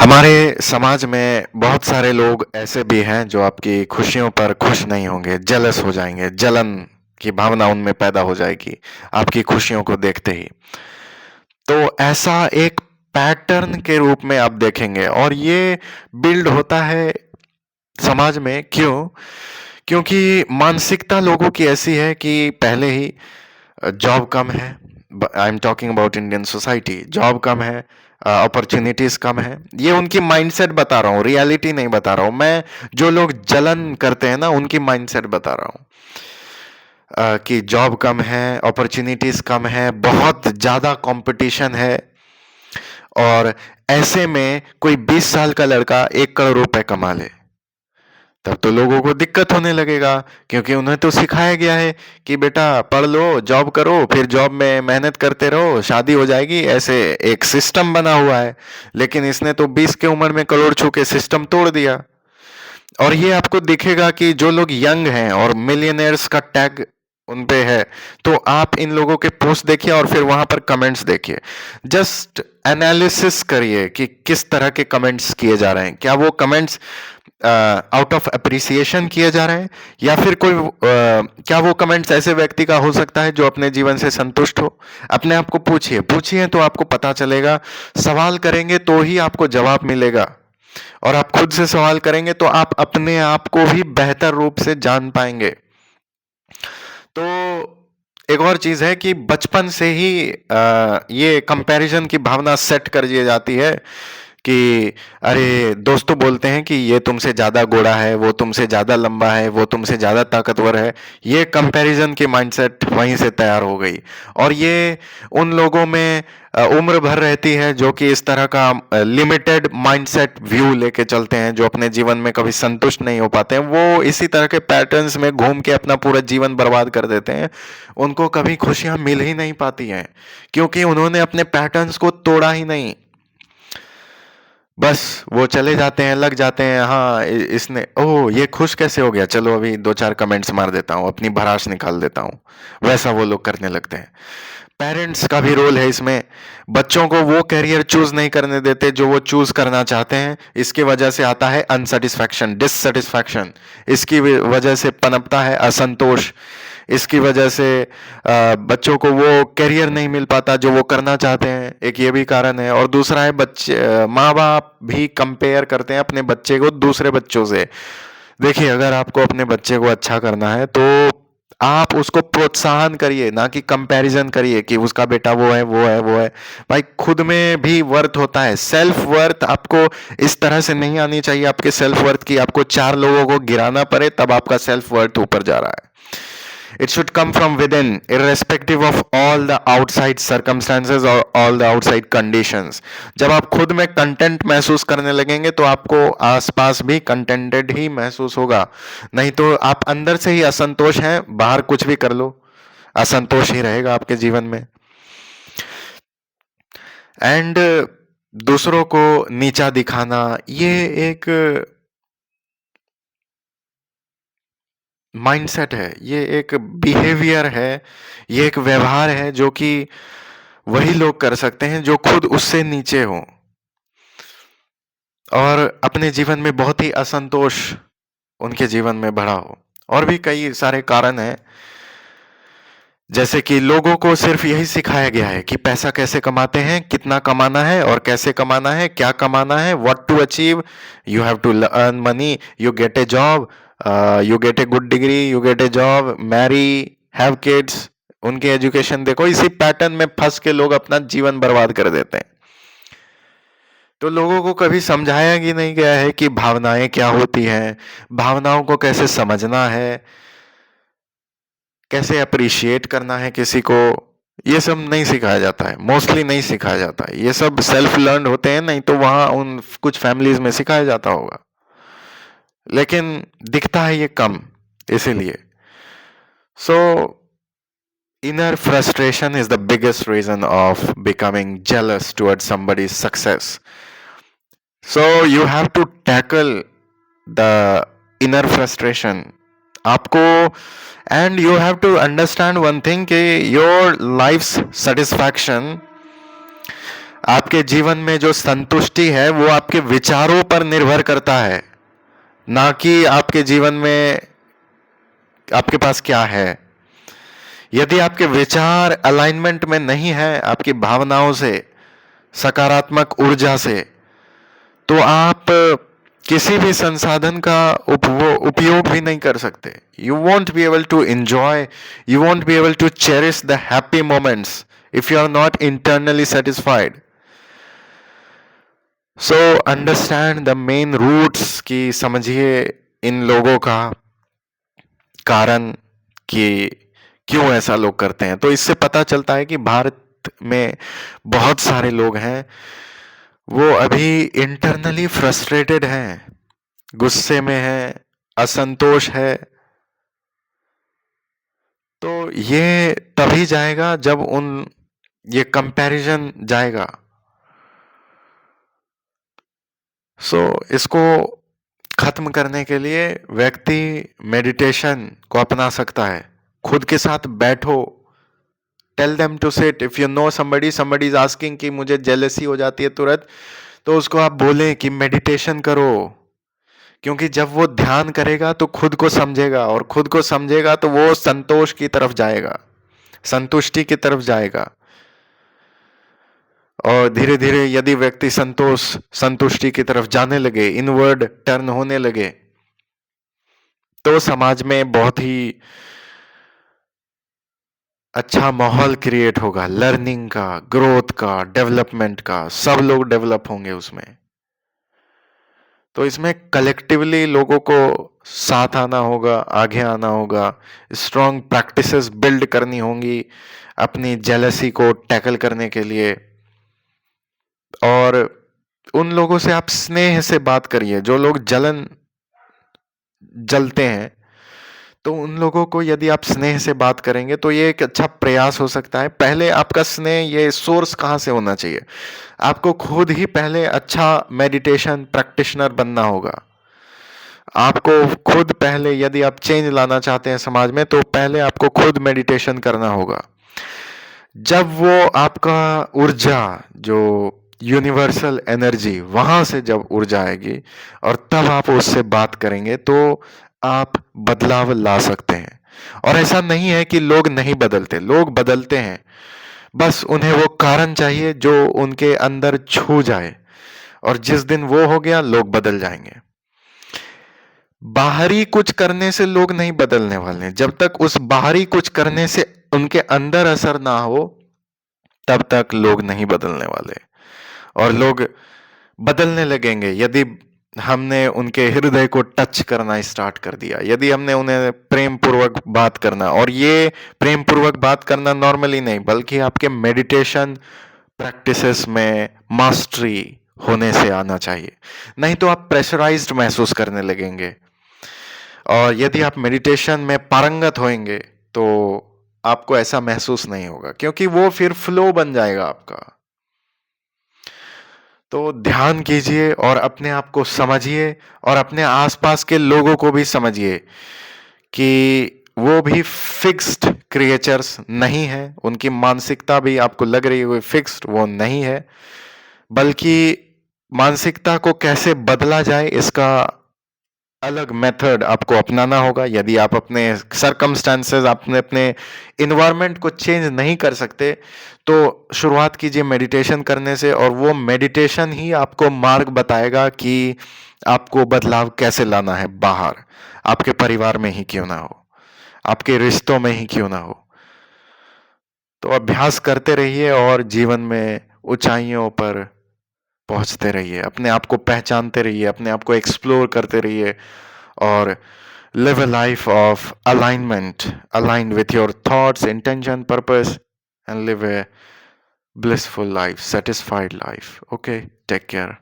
हमारे समाज में बहुत सारे लोग ऐसे भी हैं जो आपकी खुशियों पर खुश नहीं होंगे, जेलस हो जाएंगे, जलन की भावना उनमें पैदा हो जाएगी आपकी खुशियों को देखते ही। तो ऐसा एक पैटर्न के रूप में आप देखेंगे और ये बिल्ड होता है समाज में। क्यों? क्योंकि मानसिकता लोगों की ऐसी है कि पहले ही जॉब कम है। I am talking about Indian society. Job कम है, अपॉर्चुनिटीज कम है। ये उनकी माइंडसेट बता रहा हूँ, रियलिटी नहीं बता रहा हूँ मैं। जो लोग जलन करते हैं ना, उनकी माइंडसेट बता रहा हूँ कि जॉब कम है, अपॉर्चुनिटीज कम है, बहुत ज्यादा कंपटीशन है। और ऐसे में कोई 20 साल का लड़का 1 करोड़ रुपए कमा ले, तब तो लोगों को दिक्कत होने लगेगा। क्योंकि उन्हें तो सिखाया गया है कि बेटा पढ़ लो, जॉब करो, फिर जॉब में मेहनत करते रहो, शादी हो जाएगी, ऐसे एक सिस्टम बना हुआ है। लेकिन इसने तो 20 की उम्र में करोड़ छू के सिस्टम तोड़ दिया। और ये आपको दिखेगा कि जो लोग यंग हैं और मिलियनेयर्स का टैग उन पे है, तो आप इन लोगों के पोस्ट देखिए और फिर वहां पर कमेंट्स देखिए। जस्ट एनालिसिस करिए कि किस तरह के कमेंट्स किए जा रहे हैं। क्या वो कमेंट्स आउट ऑफ अप्रिसिएशन किए जा रहे हैं, या फिर कोई क्या वो कमेंट्स ऐसे व्यक्ति का हो सकता है जो अपने जीवन से संतुष्ट हो? अपने आप को पूछिए, पूछिए तो आपको पता चलेगा। सवाल करेंगे तो ही आपको जवाब मिलेगा, और आप खुद से सवाल करेंगे तो आप अपने आप को भी बेहतर रूप से जान पाएंगे। तो एक और चीज है कि बचपन से ही ये कंपैरिजन की भावना सेट कर दी जाती है कि अरे दोस्तों बोलते हैं कि ये तुमसे ज्यादा गोरा है, वो तुमसे ज्यादा लंबा है, वो तुमसे ज्यादा ताकतवर है। ये कंपैरिजन की माइंडसेट वहीं से तैयार हो गई। और ये उन लोगों में उम्र भर रहती है जो कि इस तरह का लिमिटेड माइंडसेट व्यू लेके चलते हैं, जो अपने जीवन में कभी संतुष्ट नहीं हो पाते हैं। वो इसी तरह के पैटर्न्स में घूम के अपना पूरा जीवन बर्बाद कर देते हैं। उनको कभी खुशियां मिल ही नहीं पाती हैं, क्योंकि उन्होंने अपने पैटर्न्स को तोड़ा ही नहीं। बस वो चले जाते हैं, लग जाते हैं, हाँ इसने ओह ये खुश कैसे हो गया, चलो अभी 2-4 कमेंट्स मार देता हूँ, अपनी भड़ास निकाल देता हूँ। वैसा वो लोग करने लगते हैं। पेरेंट्स का भी रोल है इसमें। बच्चों को वो कैरियर चूज नहीं करने देते जो वो चूज करना चाहते हैं। इसकी वजह से आता है अनसेटिस्फैक्शन, डिससेटिस्फैक्शन। इसकी वजह से पनपता है असंतोष। इसकी वजह से बच्चों को वो कैरियर नहीं मिल पाता जो वो करना चाहते हैं। एक ये भी कारण है। और दूसरा है बच्चे, माँ बाप भी कंपेयर करते हैं अपने बच्चे को दूसरे बच्चों से। देखिए, अगर आपको अपने बच्चे को अच्छा करना है तो आप उसको प्रोत्साहन करिए, ना कि कंपैरिजन करिए कि उसका बेटा वो है, वो है, वो है। भाई खुद में भी वर्थ होता है। सेल्फ वर्थ आपको इस तरह से नहीं आनी चाहिए आपके सेल्फ वर्थ की आपको 4 लोगों को गिराना पड़े तब आपका सेल्फ वर्थ ऊपर जा रहा है। It should come from within, irrespective of all the outside circumstances or all the outside conditions. जब आप खुद में कंटेंट महसूस करने लगेंगे तो आपको आसपास भी कंटेंटेड ही महसूस होगा। नहीं तो आप अंदर से ही असंतोष हैं, बाहर कुछ भी कर लो, असंतोष ही रहेगा आपके जीवन में। एंड दूसरों को नीचा दिखाना, ये एक माइंडसेट है, ये एक बिहेवियर है, ये एक व्यवहार है जो कि वही लोग कर सकते हैं जो खुद उससे नीचे हों और अपने जीवन में बहुत ही असंतोष उनके जीवन में बढ़ा हो। और भी कई सारे कारण हैं, जैसे कि लोगों को सिर्फ यही सिखाया गया है कि पैसा कैसे कमाते हैं, कितना कमाना है और कैसे कमाना है, क्या कमाना है, what to achieve. You have to earn money, you get a job, you get a good degree, you get a job, marry, have kids. उनकी एजुकेशन देखो, इसी पैटर्न में फंस के लोग अपना जीवन बर्बाद कर देते हैं। तो लोगों को कभी समझाया ही नहीं गया है कि भावनाएं क्या होती हैं, भावनाओं को कैसे समझना है, कैसे अप्रिशिएट करना है किसी को। ये सब नहीं सिखाया जाता है, मोस्टली नहीं सिखाया जाता है। ये सब सेल्फ लर्न होते हैं, नहीं तो वहां उन कुछ फैमिलीज में सिखाया जाता होगा, लेकिन दिखता है ये कम, इसीलिए। सो inner frustration is the biggest reason of becoming jealous towards somebody's success. So you have to tackle the inner frustration आपको। And you have to understand one thing कि योर लाइफ्स सेटिस्फैक्शन आपके जीवन में जो संतुष्टि है वो आपके विचारों पर निर्भर करता है, ना कि आपके जीवन में आपके पास क्या है। यदि आपके विचार अलाइनमेंट में नहीं है आपकी भावनाओं से, सकारात्मक ऊर्जा से, तो आप किसी भी संसाधन का उपयोग भी नहीं कर सकते। You won't be able to enjoy, you won't be able to cherish the happy moments if you are not internally satisfied. So understand the main roots, की समझिए इन लोगों का कारण कि क्यों ऐसा लोग करते हैं। तो इससे पता चलता है कि भारत में बहुत सारे लोग हैं वो अभी इंटरनली फ्रस्ट्रेटेड हैं, गुस्से में हैं, असंतोष है। तो ये तभी जाएगा जब ये कंपैरिजन जाएगा। इसको खत्म करने के लिए व्यक्ति मेडिटेशन को अपना सकता है। खुद के साथ बैठो, tell them to sit. If you know somebody is asking कि मुझे जेलसी हो जाती है तुरंत, तो उसको आप बोलें कि मेडिटेशन करो, क्योंकि जब वो ध्यान करेगा तो खुद को समझेगा, और खुद को समझेगा तो वो संतोष की तरफ जाएगा, संतुष्टि की तरफ जाएगा। और धीरे धीरे यदि व्यक्ति संतुष्टि की तरफ जाने लगे, इनवर्ड टर्न होने लगे, तो समाज में बहुत ही अच्छा माहौल क्रिएट होगा, लर्निंग का, ग्रोथ का, डेवलपमेंट का। सब लोग डेवलप होंगे उसमें। तो इसमें कलेक्टिवली लोगों को साथ आना होगा, आगे आना होगा, स्ट्रॉन्ग प्रैक्टिसेस बिल्ड करनी होंगी अपनी जेलसी को टैकल करने के लिए। और उन लोगों से आप स्नेह से बात करिए जो लोग जलते हैं। तो उन लोगों को यदि आप स्नेह से बात करेंगे तो ये एक अच्छा प्रयास हो सकता है। पहले आपका स्नेह, ये सोर्स कहाँ से होना चाहिए? आपको खुद ही पहले अच्छा मेडिटेशन प्रैक्टिशनर बनना होगा। आपको खुद पहले, यदि आप चेंज लाना चाहते हैं समाज में, तो पहले आपको खुद मेडिटेशन करना होगा। जब वो आपका ऊर्जा, जो यूनिवर्सल एनर्जी, वहां से जब ऊर्जा आएगी और तब आप उससे बात करेंगे, तो आप बदलाव ला सकते हैं। और ऐसा नहीं है कि लोग नहीं बदलते, लोग बदलते हैं, बस उन्हें वो कारण चाहिए जो उनके अंदर छू जाए, और जिस दिन वो हो गया लोग बदल जाएंगे। बाहरी कुछ करने से लोग नहीं बदलने वाले। जब तक उस बाहरी कुछ करने से उनके अंदर असर ना हो, तब तक लोग नहीं बदलने वाले। और लोग बदलने लगेंगे यदि हमने उनके हृदय को टच करना स्टार्ट कर दिया, यदि हमने उन्हें प्रेम पूर्वक बात करना। और ये प्रेम पूर्वक बात करना नॉर्मली नहीं, बल्कि आपके मेडिटेशन प्रैक्टिसेस में मास्टरी होने से आना चाहिए। नहीं तो आप प्रेशराइज्ड महसूस करने लगेंगे। और यदि आप मेडिटेशन में पारंगत होंगे तो आपको ऐसा महसूस नहीं होगा, क्योंकि वो फिर फ्लो बन जाएगा आपका। तो ध्यान कीजिए और अपने आप को समझिए, और अपने आसपास के लोगों को भी समझिए कि वो भी फिक्स्ड क्रिएचर्स नहीं है। उनकी मानसिकता भी आपको लग रही है फिक्स्ड, वो नहीं है। बल्कि मानसिकता को कैसे बदला जाए, इसका अलग मेथड आपको अपनाना होगा। यदि आप अपने सर्कमस्टेंसेस, आपने अपने इन्वायरमेंट को चेंज नहीं कर सकते, तो शुरुआत कीजिए मेडिटेशन करने से। और वो मेडिटेशन ही आपको मार्ग बताएगा कि आपको बदलाव कैसे लाना है बाहर, आपके परिवार में ही क्यों ना हो, आपके रिश्तों में ही क्यों ना हो। तो अभ्यास करते रहिए और जीवन में ऊंचाइयों पर पहुंचते रहिए, अपने आप को पहचानते रहिए, अपने आप को एक्सप्लोर करते रहिए, और live a life of alignment, aligned with your thoughts, intention, purpose, and live a blissful life, satisfied life. Okay, take care.